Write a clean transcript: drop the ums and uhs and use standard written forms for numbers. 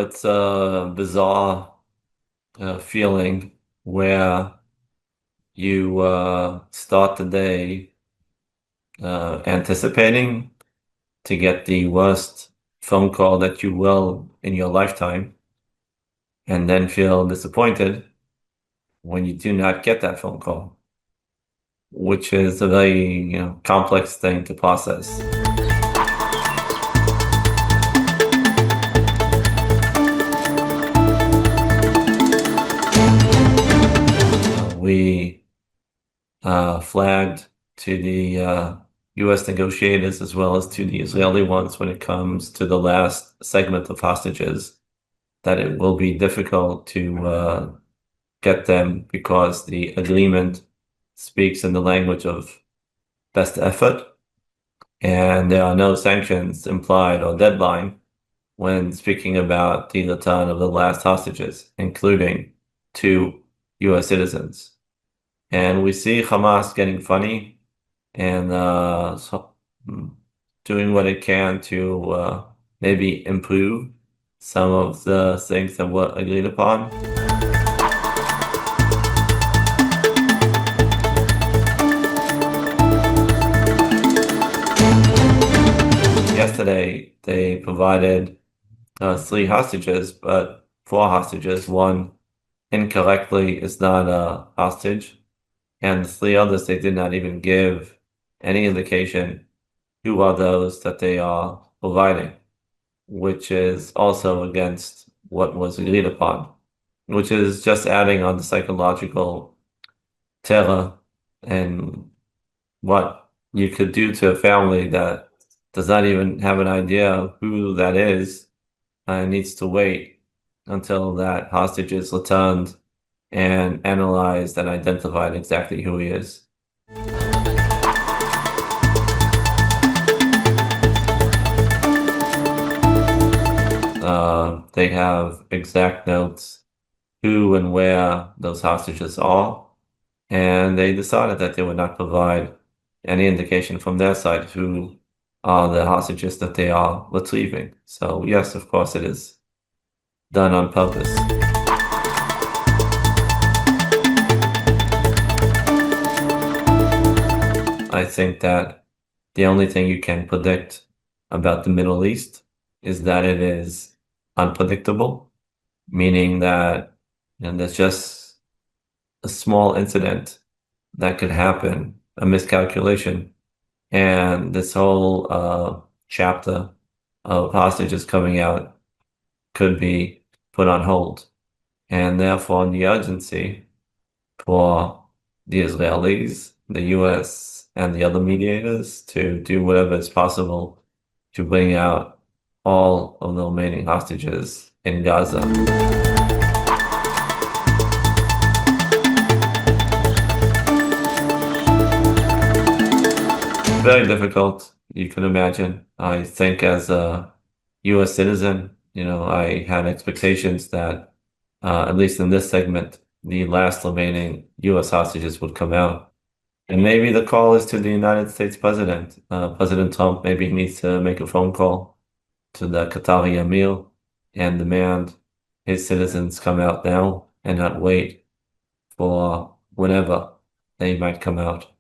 it's a bizarre feeling where you start the day anticipating to get the worst phone call that you will in your lifetime, and then feel disappointed when you do not get that phone call, which is a very, complex thing to process. We flagged to the U.S. negotiators as well as to the Israeli ones when it comes to the last segment of hostages that it will be difficult to get them because the agreement speaks in the language of best effort, and there are no sanctions implied or deadline when speaking about the return of the last hostages, including two U.S. citizens. And we see Hamas getting funny and doing what it can to maybe improve some of the things that were agreed upon. Yesterday, they provided 3 hostages, but 4 hostages. One incorrectly is not a hostage, and the 3 others, they did not even give any indication who are those that they are providing, which is also against what was agreed upon, which is just adding on the psychological terror and what you could do to a family that does not even have an idea of who that is and needs to wait until that hostage is returned and analyzed and identified exactly who he is. They have exact notes who and where those hostages are, and they decided that they would not provide any indication from their side who are the hostages that they are retrieving. So yes, of course, it is done on purpose. I think that the only thing you can predict about the Middle East is that it is unpredictable, meaning that there's just a small incident that could happen, a miscalculation, and this whole chapter of hostages coming out could be put on hold. And therefore, the urgency for the Israelis, the US, and the other mediators to do whatever is possible to bring out all of the remaining hostages in Gaza. Very difficult, you can imagine. I think as a US citizen, I had expectations that, at least in this segment, the last remaining US hostages would come out. And maybe the call is to the United States president. President Trump maybe needs to make a phone call to the Qatari Emir and demand his citizens come out now and not wait for whenever they might come out.